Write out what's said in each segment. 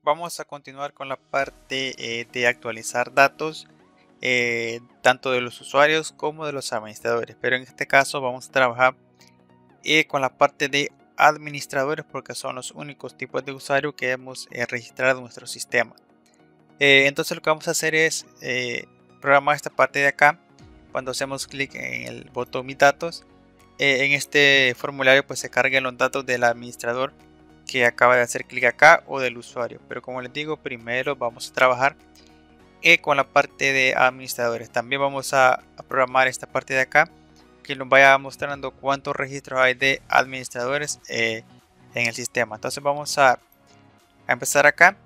vamos a continuar con la parte de actualizar datos, tanto de los usuarios como de los administradores. Pero en este caso vamos a trabajar con la parte de administradores porque son los únicos tipos de usuario que hemos registrado en nuestro sistema. Entonces lo que vamos a hacer es programar esta parte de acá. Cuando hacemos clic en el botón mis datos, en este formulario pues se cargan los datos del administrador que acaba de hacer clic acá o del usuario. Pero como les digo, primero vamos a trabajar con la parte de administradores. También vamos a programar esta parte de acá que nos vaya mostrando cuántos registros hay de administradores en el sistema. Entonces vamos a empezar acá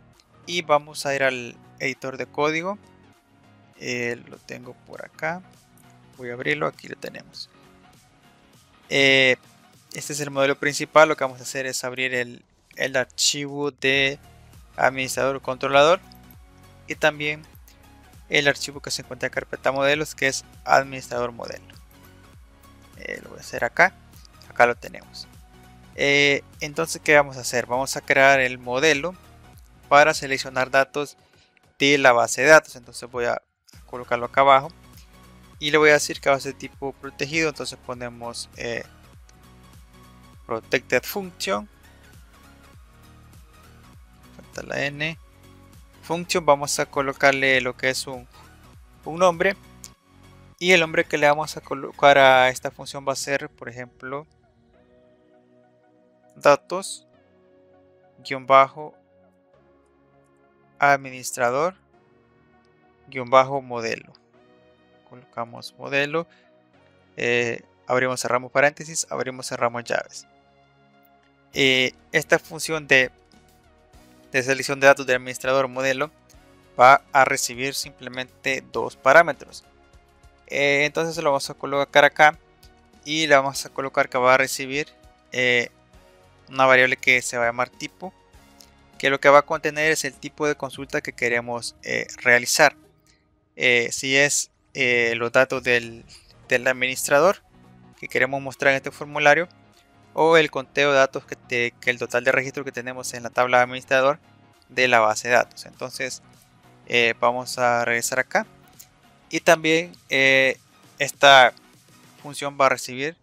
y vamos a ir al editor de código. Lo tengo por acá, voy a abrirlo, aquí lo tenemos. Este es el modelo principal. Lo que vamos a hacer es abrir el archivo de administrador controlador y también el archivo que se encuentra en carpeta modelos, que es administrador modelo. Lo voy a hacer acá lo tenemos. Entonces, ¿qué vamos a hacer? Vamos a crear el modelo para seleccionar datos de la base de datos. Entonces voy a colocarlo acá abajo y le voy a decir que va a ser tipo protegido. Entonces ponemos protected function, falta la n, function. Vamos a colocarle lo que es un nombre, y el nombre que le vamos a colocar a esta función va a ser, por ejemplo, datos guión bajo administrador guión bajo modelo. Colocamos modelo, abrimos, cerramos paréntesis, abrimos, cerramos llaves. Esta función de selección de datos del administrador modelo va a recibir simplemente dos parámetros. Entonces lo vamos a colocar acá y le vamos a colocar que va a recibir una variable que se va a llamar tipo, que lo que va a contener es el tipo de consulta que queremos realizar. Si es los datos del administrador que queremos mostrar en este formulario, o el conteo de datos que el total de registro que tenemos en la tabla de administrador de la base de datos. Entonces vamos a regresar acá y también esta función va a recibir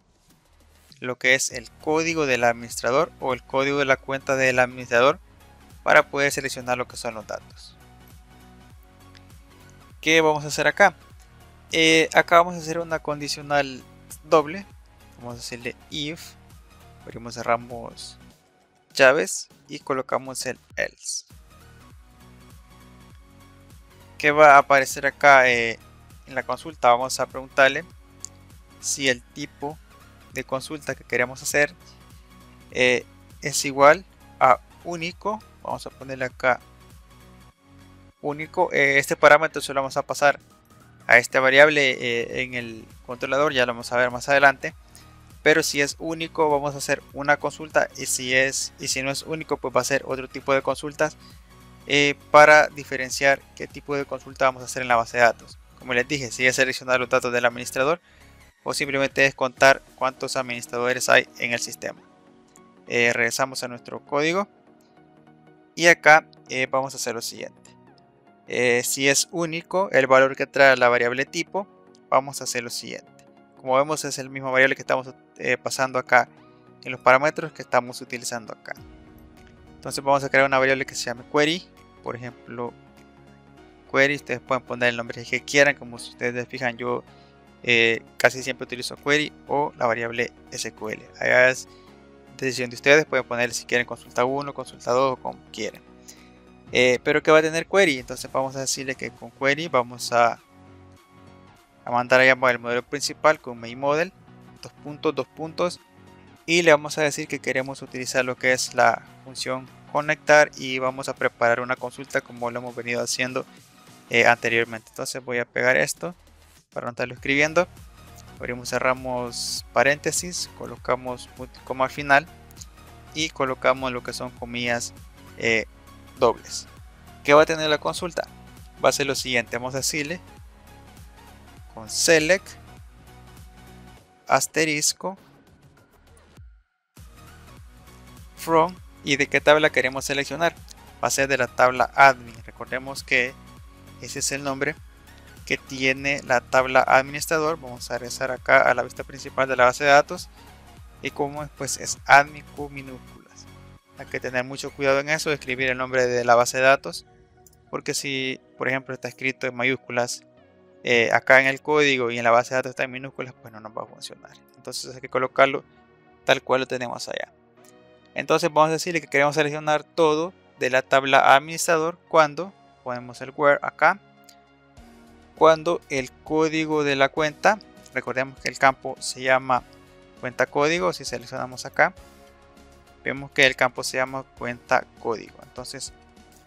lo que es el código del administrador o el código de la cuenta del administrador para poder seleccionar lo que son los datos. ¿Qué vamos a hacer acá? Acá vamos a hacer una condicional doble. Vamos a decirle if, abrimos, cerramos llaves y colocamos el else. ¿Qué va a aparecer acá en la consulta? Vamos a preguntarle si el tipo de consulta que queremos hacer es igual a único. Vamos a ponerle acá único. Este parámetro se lo vamos a pasar a esta variable en el controlador, ya lo vamos a ver más adelante. Pero si es único vamos a hacer una consulta, y si no es único pues va a ser otro tipo de consultas, para diferenciar qué tipo de consulta vamos a hacer en la base de datos. Como les dije, si es seleccionar los datos del administrador o simplemente es contar cuántos administradores hay en el sistema. Regresamos a nuestro código y acá vamos a hacer lo siguiente. Si es único el valor que trae la variable tipo, vamos a hacer lo siguiente. Como vemos es el mismo variable que estamos pasando acá en los parámetros que estamos utilizando acá. Entonces vamos a crear una variable que se llame query. Por ejemplo, query, ustedes pueden poner el nombre que quieran. Como si ustedes fijan, yo casi siempre utilizo query o la variable SQL. Ahí es decisión de ustedes, pueden poner si quieren consulta 1, consulta 2 o como quieran. Pero que va a tener query, entonces vamos a decirle que con query vamos a mandar a llamar el modelo principal con main model, dos puntos, y le vamos a decir que queremos utilizar lo que es la función conectar y vamos a preparar una consulta como lo hemos venido haciendo anteriormente. Entonces voy a pegar esto para no estarlo escribiendo, abrimos, cerramos paréntesis, colocamos coma al final y colocamos lo que son comillas dobles. ¿Qué va a tener la consulta? Va a ser lo siguiente, vamos a decirle con select asterisco from y de qué tabla queremos seleccionar. va a ser de la tabla admin. Recordemos que ese es el nombre que tiene la tabla administrador. Vamos a regresar acá a la vista principal de la base de datos, y como pues es admin con minúsculas. Hay que tener mucho cuidado en eso, de escribir el nombre de la base de datos, porque si por ejemplo está escrito en mayúsculas acá en el código y en la base de datos está en minúsculas, pues no nos va a funcionar. Entonces hay que colocarlo tal cual lo tenemos allá. Entonces vamos a decirle que queremos seleccionar todo de la tabla administrador cuando ponemos el where acá, cuando el código de la cuenta, recordemos que el campo se llama cuenta código. Si seleccionamos acá, vemos que el campo se llama cuenta código. Entonces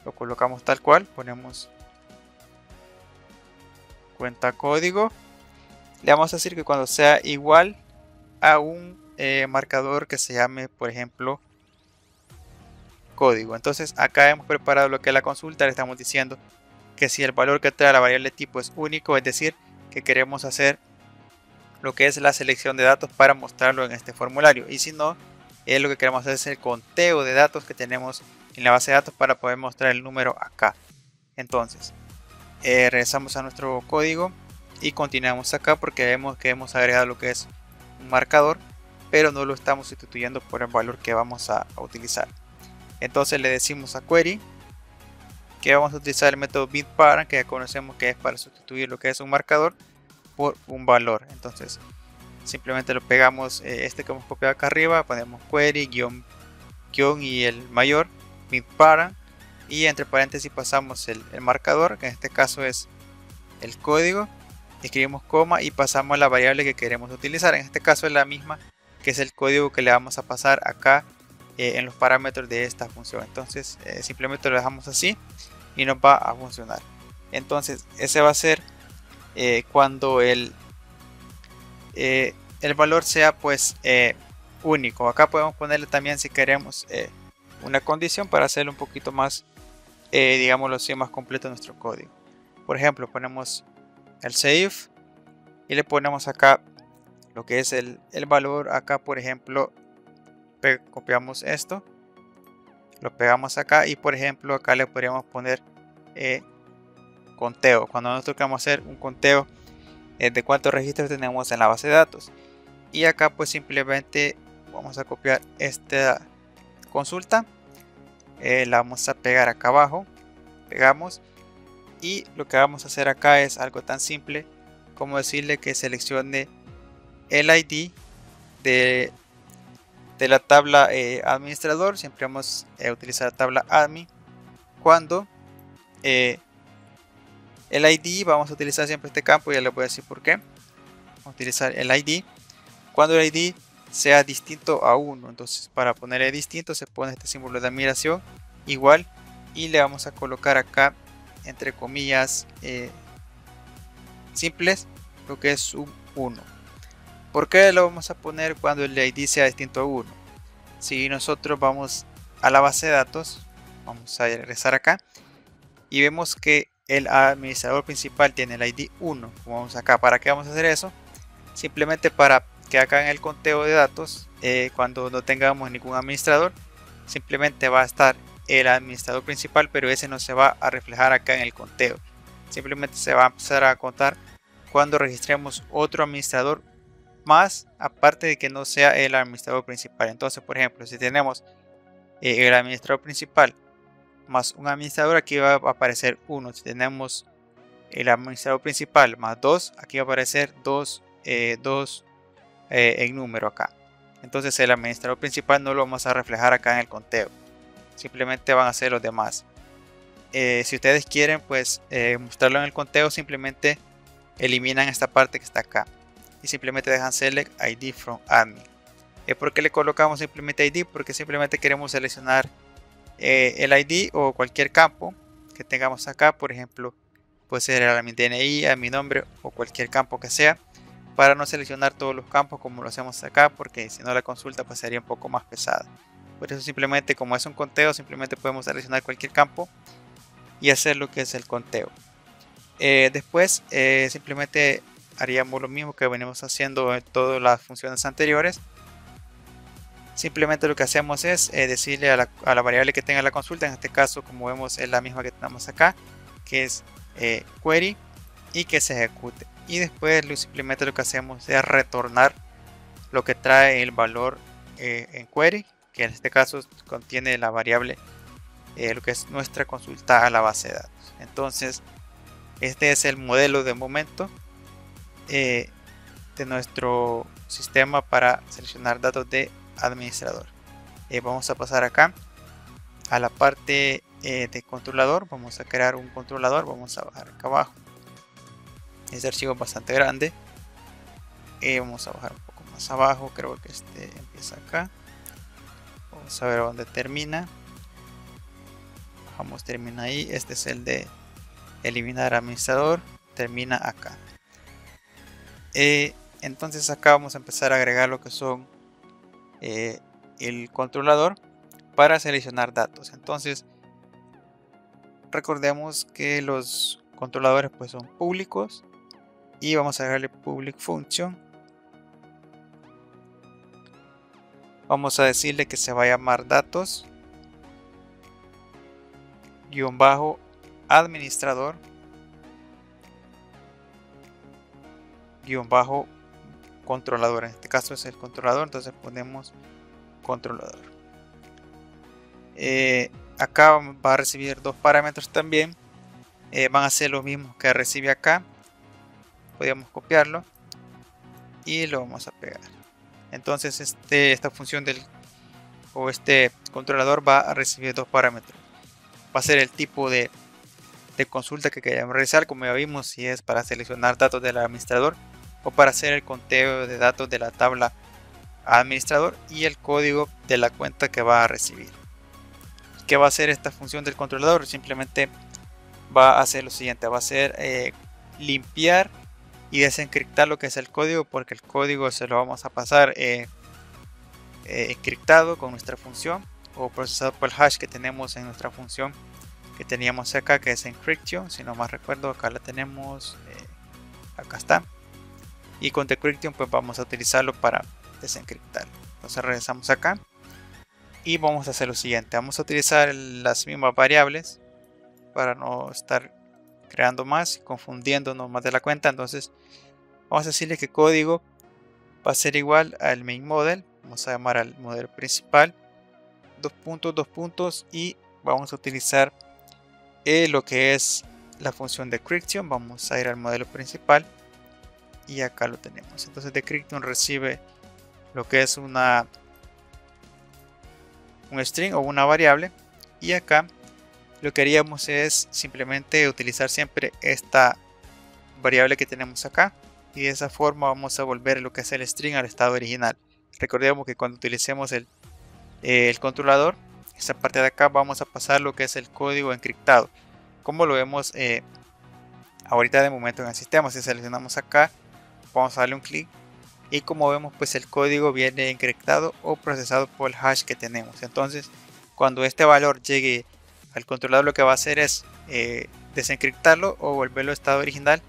lo colocamos tal cual, ponemos cuenta código. Le vamos a decir que cuando sea igual a un marcador que se llame, por ejemplo, código. Entonces acá hemos preparado lo que es la consulta. Le estamos diciendo que si el valor que trae la variable tipo es único, es decir, que queremos hacer lo que es la selección de datos para mostrarlo en este formulario, y si no, lo que queremos hacer es el conteo de datos que tenemos en la base de datos para poder mostrar el número acá. Entonces regresamos a nuestro código y continuamos acá, porque vemos que hemos agregado lo que es un marcador, pero no lo estamos sustituyendo por el valor que vamos a utilizar. Entonces le decimos a query que vamos a utilizar el método bidParent, que ya conocemos que es para sustituir lo que es un marcador por un valor. Entonces simplemente lo pegamos, este que hemos copiado acá arriba, ponemos query guión y el mayor bidParent, y entre paréntesis pasamos el marcador, que en este caso es el código, escribimos coma y pasamos la variable que queremos utilizar. En este caso es la misma, que es el código que le vamos a pasar acá en los parámetros de esta función. Entonces simplemente lo dejamos así y nos va a funcionar. Entonces ese va a ser cuando el valor sea pues único. Acá podemos ponerle también, si queremos, una condición para hacerlo un poquito más, digámoslo así, más completo nuestro código. Por ejemplo, ponemos el save y le ponemos acá lo que es el valor. Acá por ejemplo copiamos esto, lo pegamos acá, y por ejemplo acá le podríamos poner conteo, cuando nosotros queremos hacer un conteo de cuántos registros tenemos en la base de datos. Y acá pues simplemente vamos a copiar esta consulta, la vamos a pegar acá abajo, pegamos, y lo que vamos a hacer acá es algo tan simple como decirle que seleccione el ID de la tabla administrador. Siempre vamos a utilizar la tabla admin. Cuando el ID, vamos a utilizar siempre este campo, ya les voy a decir por qué. Vamos a utilizar el ID cuando el ID sea distinto a 1. Entonces para ponerle distinto se pone este símbolo de admiración igual, y le vamos a colocar acá entre comillas simples lo que es un 1. ¿Por qué lo vamos a poner cuando el ID sea distinto a 1? Si nosotros vamos a la base de datos, vamos a regresar acá y vemos que el administrador principal tiene el ID 1. Como vamos acá, ¿para qué vamos a hacer eso? Simplemente para que acá en el conteo de datos, cuando no tengamos ningún administrador, simplemente va a estar el administrador principal, pero ese no se va a reflejar acá en el conteo. Simplemente se va a empezar a contar cuando registremos otro administrador más, aparte de que no sea el administrador principal. Entonces, por ejemplo, si tenemos el administrador principal más un administrador, aquí va a aparecer 1. Si tenemos el administrador principal más 2, aquí va a aparecer 2 en número acá. Entonces el administrador principal no lo vamos a reflejar acá en el conteo, simplemente van a ser los demás. Si ustedes quieren pues mostrarlo en el conteo, simplemente eliminan esta parte que está acá y simplemente dejan select ID from admin. ¿Por qué le colocamos simplemente ID? Porque simplemente queremos seleccionar el ID o cualquier campo que tengamos acá. Por ejemplo, puede ser mi DNI, a mi nombre o cualquier campo que sea, para no seleccionar todos los campos como lo hacemos acá, porque si no la consulta pues sería un poco más pesada. Por eso simplemente, como es un conteo, simplemente podemos seleccionar cualquier campo y hacer lo que es el conteo. Después simplemente haríamos lo mismo que venimos haciendo en todas las funciones anteriores. simplemente lo que hacemos es decirle a la variable que tenga la consulta, en este caso como vemos es la misma que tenemos acá, que es query, y que se ejecute. Y después simplemente lo que hacemos es retornar lo que trae el valor en query, que en este caso contiene la variable lo que es nuestra consulta a la base de datos. Entonces este es el modelo de momento de nuestro sistema para seleccionar datos de administrador. Vamos a pasar acá a la parte de controlador. Vamos a crear un controlador. Vamos a bajar acá abajo. Este archivo es bastante grande. Vamos a bajar un poco más abajo. Creo que este empieza acá. Vamos a ver dónde termina. Bajamos, termina ahí. Este es el de eliminar administrador. Termina acá. Entonces acá vamos a empezar a agregar lo que son el controlador para seleccionar datos. Entonces recordemos que los controladores pues son públicos y vamos a agregarle public function. Vamos a decirle que se va a llamar datos -administrador controlador. En este caso es el controlador, entonces ponemos controlador. Acá va a recibir dos parámetros también. Van a ser los mismos que recibe acá. Podríamos copiarlo y lo vamos a pegar. Entonces esta función este controlador va a recibir dos parámetros. Va a ser el tipo de consulta que queremos realizar, como ya vimos, si es para seleccionar datos del administrador o para hacer el conteo de datos de la tabla administrador, y el código de la cuenta que va a recibir. ¿Qué va a hacer esta función del controlador? Simplemente va a hacer lo siguiente: va a hacer limpiar y desencriptar lo que es el código, porque el código se lo vamos a pasar encriptado con nuestra función o procesado por el hash que tenemos en nuestra función que teníamos acá, que es encryption. Si no más recuerdo, acá la tenemos, acá está, y con decryption pues vamos a utilizarlo para desencriptar. Entonces regresamos acá y vamos a hacer lo siguiente: vamos a utilizar las mismas variables para no estar creando más y confundiéndonos más de la cuenta. Entonces vamos a decirle que código va a ser igual al main model. Vamos a llamar al modelo principal, dos puntos, y vamos a utilizar lo que es la función decryption. Vamos a ir al modelo principal y acá lo tenemos. Entonces decryption recibe lo que es un string o una variable, y acá lo que haríamos es simplemente utilizar siempre esta variable que tenemos acá, y de esa forma vamos a volver lo que es el string al estado original. Recordemos que cuando utilicemos el controlador, esta parte de acá, vamos a pasar lo que es el código encriptado, como lo vemos ahorita de momento en el sistema. Si seleccionamos acá, vamos a darle un clic y como vemos pues el código viene encriptado o procesado por el hash que tenemos. Entonces cuando este valor llegue al controlador, lo que va a hacer es desencriptarlo o volverlo a estado original,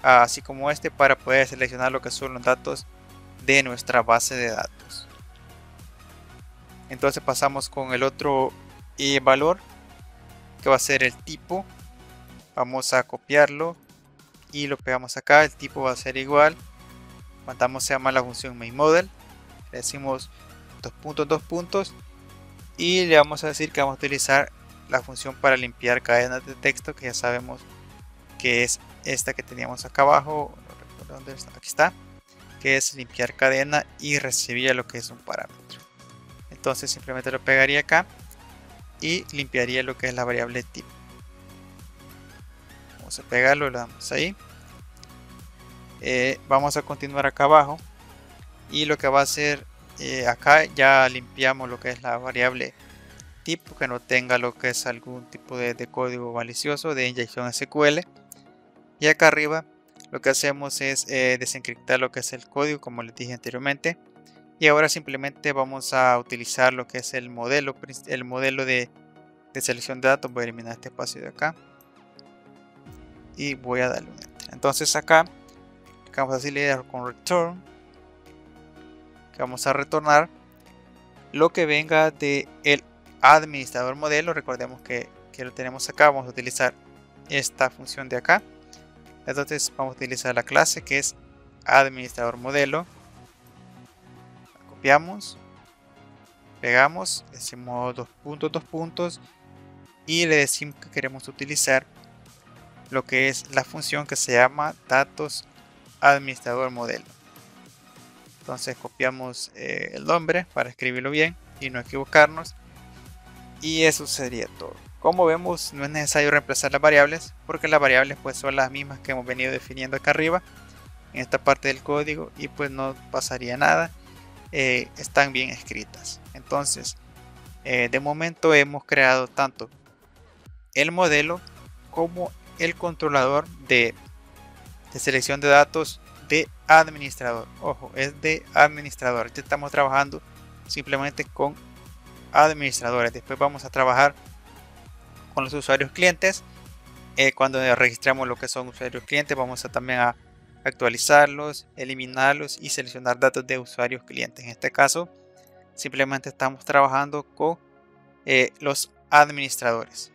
así como para poder seleccionar lo que son los datos de nuestra base de datos. Entonces pasamos con el otro valor, que va a ser el tipo. Vamos a copiarlo y lo pegamos acá. El tipo va a ser igual, mandamos a llamar la función main_model, le decimos dos puntos y le vamos a decir que vamos a utilizar la función para limpiar cadenas de texto, que ya sabemos que es esta que teníamos acá abajo. No recuerdo dónde está, aquí está, que es limpiar cadena y recibir lo que es un parámetro. Entonces simplemente lo pegaría acá y limpiaría lo que es la variable tipo. Vamos a pegarlo, le damos ahí. Vamos a continuar acá abajo y lo que va a hacer acá ya limpiamos lo que es la variable tipo, que no tenga lo que es algún tipo de código malicioso de inyección SQL. Y acá arriba lo que hacemos es desencriptar lo que es el código, como les dije anteriormente. Y ahora simplemente vamos a utilizar lo que es el modelo de selección de datos. Voy a eliminar este espacio de acá y voy a darle un enter. Entonces acá vamos a decirle con return que vamos a retornar lo que venga de el administrador modelo. Recordemos que lo tenemos acá. Vamos a utilizar esta función de acá. Entonces vamos a utilizar la clase que es administrador modelo. La copiamos, pegamos, decimos dos puntos y le decimos que queremos utilizar lo que es la función que se llama datos administrador modelo. Entonces copiamos el nombre para escribirlo bien y no equivocarnos, y eso sería todo. Como vemos, no es necesario reemplazar las variables porque las variables pues son las mismas que hemos venido definiendo acá arriba en esta parte del código, y pues no pasaría nada. Están bien escritas. Entonces de momento hemos creado tanto el modelo como el controlador de selección de datos de administrador. Ojo, es de administrador. Ya estamos trabajando simplemente con administradores. Después vamos a trabajar con los usuarios clientes. Cuando registramos lo que son usuarios clientes, vamos a también a actualizarlos, eliminarlos y seleccionar datos de usuarios clientes. En este caso simplemente estamos trabajando con los administradores.